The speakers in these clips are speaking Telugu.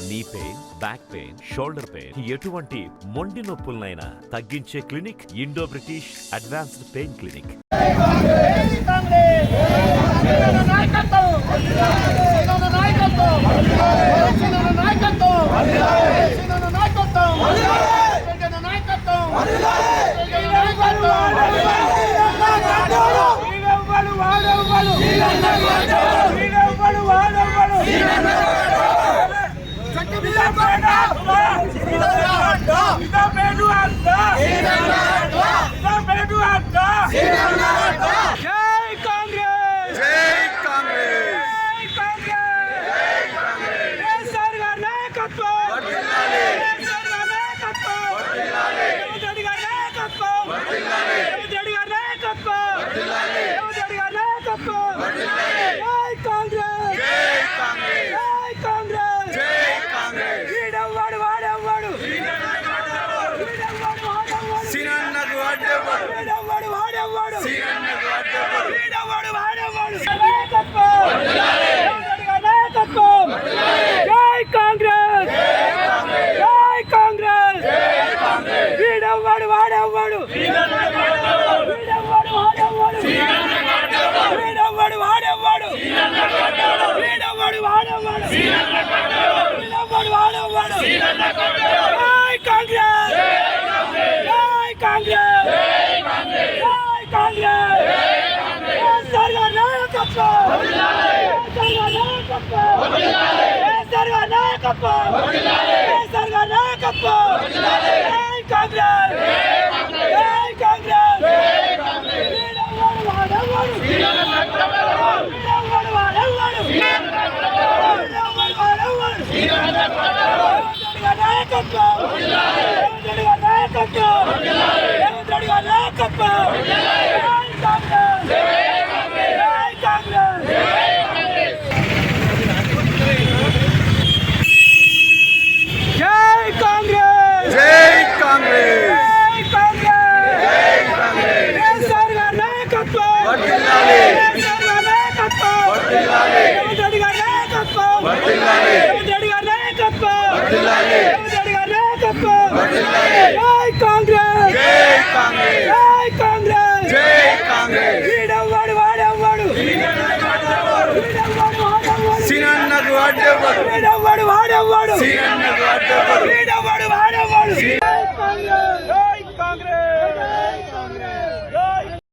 Knee pain, back pain, shoulder pain, ఎటువంటి మొండి నొప్పులనైనా తగ్గించే clinic Indo British advanced pain clinic.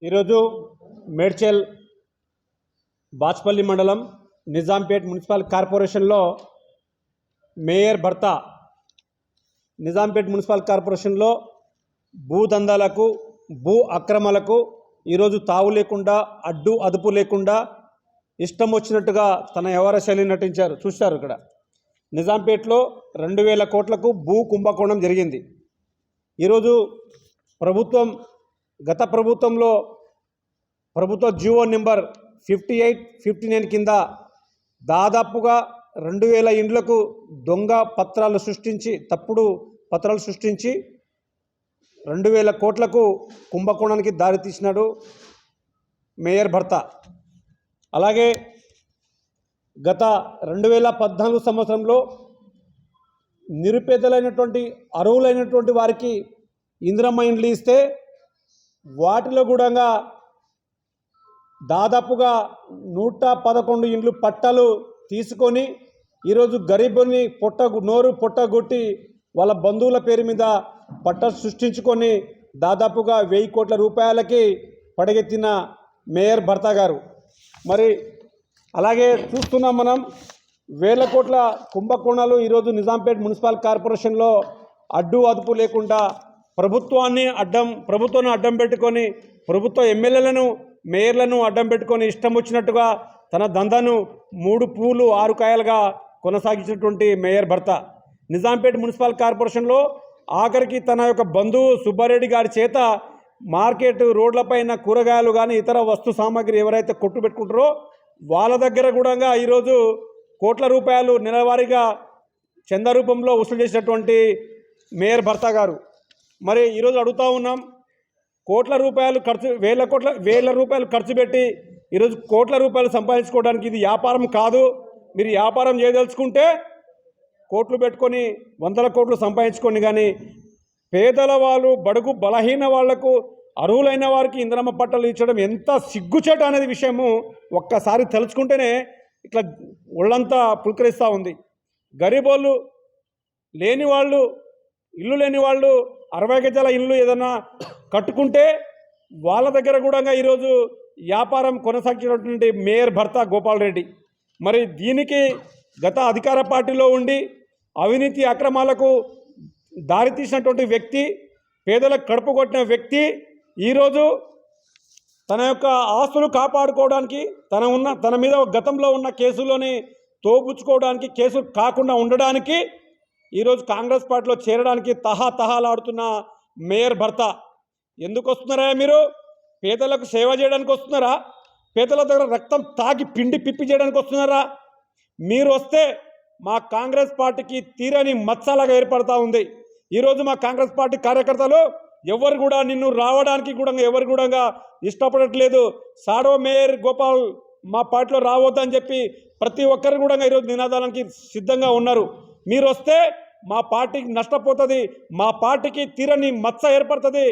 ఈరోజు మేడ్చల్ బాచ్పల్లి మండలం నిజాంపేట్ మున్సిపల్ కార్పొరేషన్లో మేయర్ భర్త నిజాంపేట్ మున్సిపల్ కార్పొరేషన్లో భూదందాలకు భూ అక్రమాలకు ఈరోజు తావు లేకుండా అడ్డు అదుపు లేకుండా ఇష్టం వచ్చినట్టుగా తన వ్యవహార శైలిని నటించారు. చూశారు ఇక్కడ నిజాంపేట్లో 2000 కోట్లకు భూ కుంభకోణం జరిగింది. ఈరోజు గత ప్రభుత్వంలో ప్రభుత్వ జీవో నెంబర్ 58-59 కింద దాదాపుగా 2000 ఇండ్లకు దొంగ పత్రాలు సృష్టించి తప్పుడు పత్రాలు సృష్టించి 2000 కోట్లకు కుంభకోణానికి దారితీసినాడు మేయర్ భర్త. అలాగే గత 2014 సంవత్సరంలో నిరుపేదలైనటువంటి అర్హులైనటువంటి వారికి ఇందిరమ్మ ఇండ్లు ఇస్తే వాటిలో కూడా దాదాపుగా 111 ఇండ్లు పట్టాలు తీసుకొని ఈరోజు గరీబుని నోరు పొట్టగొట్టి వాళ్ళ బంధువుల పేరు మీద పట్టాలు సృష్టించుకొని దాదాపుగా 1000 కోట్ల రూపాయలకి పడగెత్తిన మేయర్ భర్త గారు. మరి అలాగే చూస్తున్నాం మనం 1000 కోట్ల కుంభకోణాలు ఈరోజు నిజాంపేట్ మున్సిపల్ కార్పొరేషన్లో అడ్డు అదుపు లేకుండా ప్రభుత్వాన్ని అడ్డం పెట్టుకొని ప్రభుత్వ ఎమ్మెల్యేలను మేయర్లను అడ్డం పెట్టుకొని ఇష్టం వచ్చినట్టుగా తన దందాను 3 పూలు 6 కాయలుగా కొనసాగించినటువంటి మేయర్ భర్త నిజాంపేట్ మున్సిపల్ కార్పొరేషన్లో ఆఖరికి తన యొక్క బంధువు సుబ్బారెడ్డి గారి చేత మార్కెట్ రోడ్లపైన కూరగాయలు కానీ ఇతర వస్తు సామాగ్రి ఎవరైతే కొట్టు పెట్టుకుంటారో వాళ్ళ దగ్గర కూడా ఈరోజు కోట్ల రూపాయలు నెలవారీగా చందా రూపంలో వసూలు చేసినటువంటి మేయర్ భర్త గారు. మరి ఈరోజు అడుగుతూ ఉన్నాం, కోట్ల రూపాయలు వేల రూపాయలు ఖర్చు పెట్టి ఈరోజు కోట్ల రూపాయలు సంపాదించుకోవడానికి ఇది వ్యాపారం కాదు. మీరు వ్యాపారం చేయదలుచుకుంటే కోట్లు పెట్టుకొని 100 కోట్లు సంపాదించుకొని కానీ పేదల వాళ్ళు బడుగు బలహీన వాళ్లకు అర్హులైన వారికి ఇందిరమ్మ పట్టాలు ఇచ్చడం ఎంత సిగ్గుచేట అనేది విషయము ఒక్కసారి తెలుసుకుంటేనే ఇట్లా ఒళ్ళంతా పులకరిస్తూ ఉంది. గరీబోళ్ళు లేని వాళ్ళు, ఇల్లు లేని వాళ్ళు 60 గజాల ఇల్లు ఏదైనా కట్టుకుంటే వాళ్ళ దగ్గర కూడా ఈరోజు వ్యాపారం కొనసాగించినటువంటి మేయర్ భర్త గోపాల్ రెడ్డి. మరి దీనికి గత అధికార పార్టీలో ఉండి అవినీతి అక్రమాలకు దారితీసినటువంటి వ్యక్తి, పేదలకు కడుపు కొట్టిన వ్యక్తి ఈరోజు తన యొక్క ఆస్తులు కాపాడుకోవడానికి తన మీద గతంలో ఉన్న కేసులోని తోపుచ్చుకోవడానికి, కేసులు కాకుండా ఉండడానికి ఈరోజు కాంగ్రెస్ పార్టీలో చేరడానికి తహాలాడుతున్న మేయర్ భర్త. ఎందుకు వస్తున్నారా మీరు? పేదలకు సేవ చేయడానికి వస్తున్నారా? పేదల దగ్గర రక్తం తాగి పిండి పిప్పి చేయడానికి వస్తున్నారా? మీరు వస్తే మా కాంగ్రెస్ పార్టీకి తీరని మచ్చలాగా ఏర్పడతా ఉంది. ఈరోజు మా కాంగ్రెస్ పార్టీ కార్యకర్తలు ఎవరు కూడా నిన్ను రావడానికి కూడా ఎవరు కూడా ఇష్టపడట్లేదు. సాడో మేయర్ గోపాల్ మా పార్టీలో రావద్దని చెప్పి ప్రతి ఒక్కరు కూడా ఈరోజు నినాదానికి సిద్ధంగా ఉన్నారు. మీరు వస్తే మా పార్టీకి నష్టపోతుంది, మా పార్టీకి తీరని మచ్చ ఏర్పడుతుంది.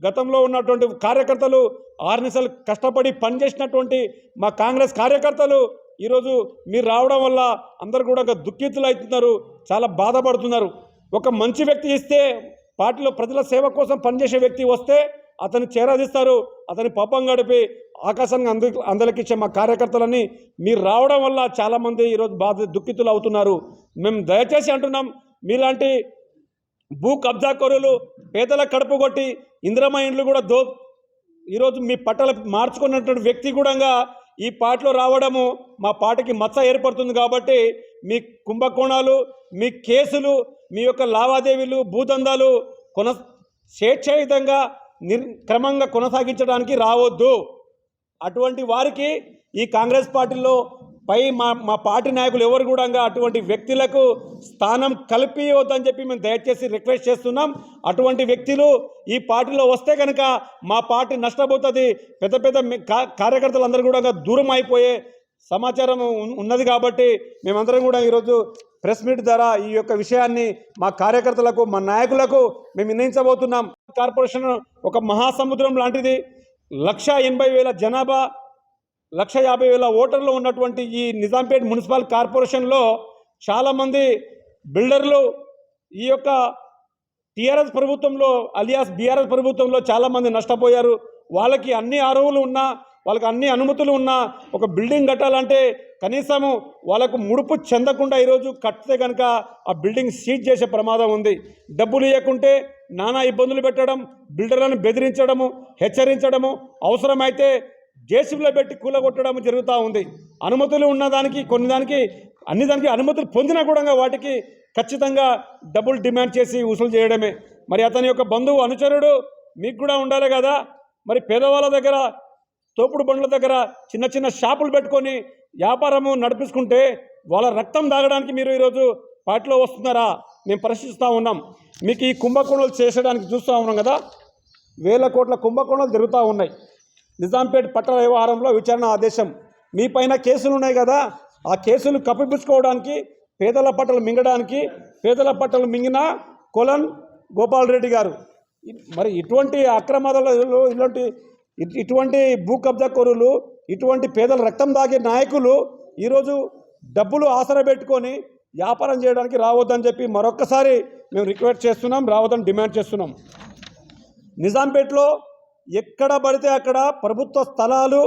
గతంలో ఉన్నటువంటి కార్యకర్తలు ఆర్నిసలు కష్టపడి పనిచేసినటువంటి మా కాంగ్రెస్ కార్యకర్తలు ఈరోజు మీరు రావడం వల్ల అందరు కూడా దుఃఖితులు అవుతున్నారు, చాలా బాధపడుతున్నారు. ఒక మంచి వ్యక్తి ఇస్తే, పార్టీలో ప్రజల సేవ కోసం పనిచేసే వ్యక్తి వస్తే అతన్ని చేరదీస్తారు, అతని పాపం గడిపి ఆకాశాన్ని అందరికిచ్చే మా కార్యకర్తలని మీరు రావడం వల్ల చాలామంది ఈరోజు దుఃఖితులు అవుతున్నారు. మేము దయచేసి అంటున్నాం, మీలాంటి భూ కబ్జాకోరులు పేదల కడుపు కొట్టి ఇందిరమ్మ ఇండ్లు కూడా ఈరోజు మీ పట్టాలు మార్చుకున్నటువంటి వ్యక్తి కూడా ఈ పార్టీలో రావడము మా పార్టీకి మచ్చ ఏర్పడుతుంది. కాబట్టి మీ కుంభకోణాలు, మీ కేసులు, మీ యొక్క లావాదేవీలు, భూదందాలు స్వేచ్ఛాయుతంగా క్రమంగా కొనసాగించడానికి రావద్దు. అటువంటి వారికి ఈ కాంగ్రెస్ పార్టీలో మా పార్టీ నాయకులు ఎవరు కూడా అటువంటి వ్యక్తులకు స్థానం కల్పియవద్దని చెప్పి మేము దయచేసి రిక్వెస్ట్ చేస్తున్నాం. అటువంటి వ్యక్తులు ఈ పార్టీలో వస్తే కనుక మా పార్టీ నష్టపోతుంది. పెద్ద కార్యకర్తలందరూ కూడా దూరం అయిపోయే సమాచారం ఉన్నది. కాబట్టి మేమందరం కూడా ఈరోజు ప్రెస్ మీట్ ద్వారా ఈ యొక్క విషయాన్ని మా కార్యకర్తలకు, మా నాయకులకు మేము నిర్ణయించబోతున్నాం. కార్పొరేషన్ ఒక మహాసముద్రం లాంటిది. 1,80,000 జనాభా, 1,50,000 ఓటర్లు ఉన్నటువంటి ఈ నిజాంపేట్ మున్సిపల్ కార్పొరేషన్లో చాలామంది బిల్డర్లు ఈ యొక్క టీఆర్ఎస్ ప్రభుత్వంలో అలియాస్ బీఆర్ఎస్ ప్రభుత్వంలో చాలామంది నష్టపోయారు. వాళ్ళకి అన్ని అర్హులు ఉన్నా, వాళ్ళకి అన్ని అనుమతులు ఉన్నా ఒక బిల్డింగ్ కట్టాలంటే కనీసము వాళ్ళకు ముడుపు చెందకుండా ఈరోజు కడితే కనుక ఆ బిల్డింగ్ సీజ్ చేసే ప్రమాదం ఉంది. డబ్బులు ఇవ్వకుంటే నానా ఇబ్బందులు పెట్టడం, బిల్డర్లను బెదిరించడము, హెచ్చరించడము, అవసరమైతే జేసీబీలో పెట్టి కూలగొట్టడం జరుగుతూ ఉంది. అనుమతులు ఉన్నదానికి అన్ని దానికి అనుమతులు పొందినా కూడా వాటికి ఖచ్చితంగా డబ్బులు డిమాండ్ చేసి వసూలు చేయడమే. మరి అతని యొక్క బంధువు, అనుచరుడు మీకు కూడా ఉండాలి కదా. మరి పేదవాళ్ళ దగ్గర, తోపుడు బండ్ల దగ్గర చిన్న షాపులు పెట్టుకొని వ్యాపారము నడిపించుకుంటే వాళ్ళ రక్తం తాగడానికి మీరు ఈరోజు పార్టీలో వస్తున్నారా? మేము ప్రశ్నిస్తూ ఉన్నాం. మీకు ఈ కుంభకోణాలు చేసడానికి చూస్తూ ఉన్నాం కదా. 1,000 కోట్ల కుంభకోణాలు జరుగుతూ ఉన్నాయి. నిజాంపేట్ పట్టణ వ్యవహారంలో విచారణ ఆదేశం. మీ పైన కేసులు ఉన్నాయి కదా, ఆ కేసులు కప్పిపుచ్చుకోవడానికి, పేదల పట్టలు మింగడానికి, పేదల పట్టలు మింగిన కొలన్ గోపాల్ రెడ్డి గారు. మరి ఇటువంటి అక్రమాలలో ఇటువంటి భూ కబ్జా కోరులు, ఇటువంటి పేదల రక్తం దాగే నాయకులు ఈరోజు డబ్బులు ఆసరా పెట్టుకొని వ్యాపారం చేయడానికి రావద్దని చెప్పి మరొక్కసారి మేము రిక్వెస్ట్ చేస్తున్నాం, రావద్దని డిమాండ్ చేస్తున్నాం. నిజాంపేట్లో ఎక్కడ పడితే అక్కడ ప్రభుత్వ స్థలాలు,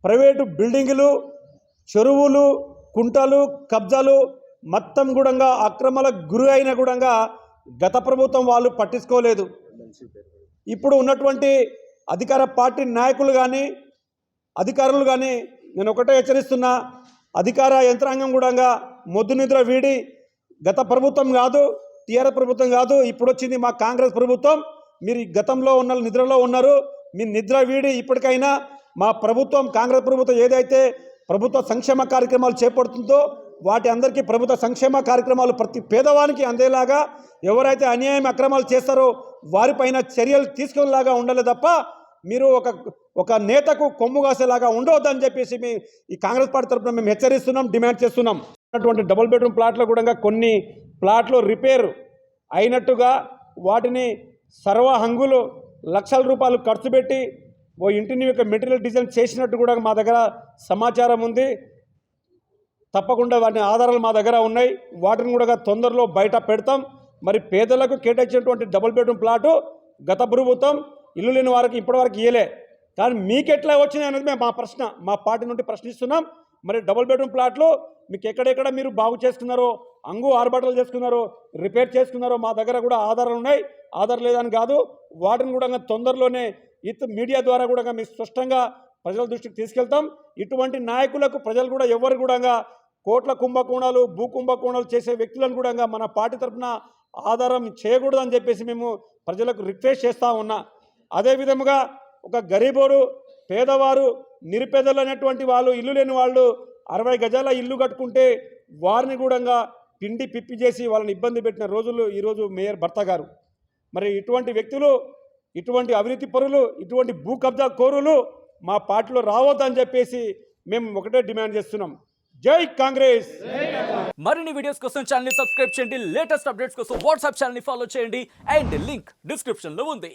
ప్రైవేటు బిల్డింగులు, చెరువులు, కుంటలు, కబ్జాలు మొత్తం కూడా అక్రమాలకు గురి అయినా కూడా గత ప్రభుత్వం వాళ్ళు పట్టించుకోలేదు. ఇప్పుడు ఉన్నటువంటి అధికార పార్టీ నాయకులు కానీ, అధికారులు కానీ నేను ఒకటే హెచ్చరిస్తున్నా, అధికార యంత్రాంగం కూడా మొద్దు నిద్ర వీడి, గత ప్రభుత్వం కాదు, టీఆర్ఎస్ ప్రభుత్వం కాదు, ఇప్పుడు వచ్చింది మా కాంగ్రెస్ ప్రభుత్వం, మీరు గతంలో ఉన్న నిద్రలో ఉన్నారు. మీ నిద్ర వీడి ఇప్పటికైనా మా ప్రభుత్వం, కాంగ్రెస్ ప్రభుత్వం ఏదైతే ప్రభుత్వ సంక్షేమ కార్యక్రమాలు చేపడుతుందో వాటి అందరికీ ప్రభుత్వ సంక్షేమ కార్యక్రమాలు ప్రతి పేదవానికి అందేలాగా, ఎవరైతే అన్యాయం అక్రమాలు చేస్తారో వారిపైన చర్యలు తీసుకునేలాగా ఉండాలి తప్ప మీరు ఒక నేతకు కొమ్ము కాసేలాగా ఉండవద్దని చెప్పేసి ఈ కాంగ్రెస్ పార్టీ తరఫున మేము హెచ్చరిస్తున్నాం, డిమాండ్ చేస్తున్నాం. ఉన్నటువంటి డబుల్ బెడ్రూమ్ ప్లాట్లో కూడా కొన్ని ప్లాట్లు రిపేర్ అయినట్టుగా వాటిని సర్వహంగులు లక్షల రూపాయలు ఖర్చు పెట్టి ఓ ఇంటిని యొక్క మెటీరియల్ డిజైన్ చేసినట్టు కూడా మా దగ్గర సమాచారం ఉంది. తప్పకుండా వాటిని ఆధారాలు మా దగ్గర ఉన్నాయి. వాటిని కూడా తొందరలో బయట పెడతాం. మరి పేదలకు కేటాయించినటువంటి డబుల్ బెడ్రూమ్ ప్లాటు గత ప్రభుత్వం ఇల్లు లేని వారికి ఇప్పటివరకు ఇయ్యలే. కానీ మీకెట్లా వచ్చినాయి అనేది మేము మా ప్రశ్న మా పార్టీ నుండి ప్రశ్నిస్తున్నాం. మరి డబుల్ బెడ్రూమ్ ప్లాట్లు మీకు ఎక్కడెక్కడ మీరు బాగు చేసుకున్నారో, ఆర్భాటాలు చేసుకున్నారో, రిపేర్ చేసుకున్నారో మా దగ్గర కూడా ఆధారాలు ఉన్నాయి. ఆధారం లేదని కాదు, వాటిని కూడా తొందరలోనే మీడియా ద్వారా కూడా మీకు స్పష్టంగా ప్రజల దృష్టికి తీసుకెళ్తాం. ఇటువంటి నాయకులకు ప్రజలు కూడా ఎవరు కూడా కోట్ల కుంభకోణాలు, భూ కుంభకోణాలు చేసే వ్యక్తులను కూడా మన పార్టీ తరఫున ఆధారం చేయకూడదని చెప్పేసి మేము ప్రజలకు రిక్వెస్ట్ చేస్తూ ఉన్నా. అదేవిధముగా ఒక గరీబోడు, పేదవారు, నిరుపేదలు అనేటువంటి వాళ్ళు, ఇల్లు లేని వాళ్ళు 60 గజాల ఇల్లు కట్టుకుంటే వారిని కూడా పిండి పిప్పి చేసి వాళ్ళని ఇబ్బంది పెట్టిన రోజులు ఈరోజు మేయర్ భర్త గారు. మరి ఇటువంటి వ్యక్తులు, ఇటువంటి అవినీతి పరులు, ఇటువంటి భూ కబ్జా కోరులు మా పార్టీలో రావద్దని చెప్పేసి మేము ఒకటే డిమాండ్ చేస్తున్నాం. జై కాంగ్రెస్. మరిన్ని వీడియోస్ కోసం ఛానల్ ని సబ్స్క్రైబ్ చేయండి. లేటెస్ట్ అప్డేట్స్ కోసం వాట్సాప్ ఛానల్ ని ఫాలో చేయండి. అండ్ లింక్ డిస్క్రిప్షన్ లో ఉంది.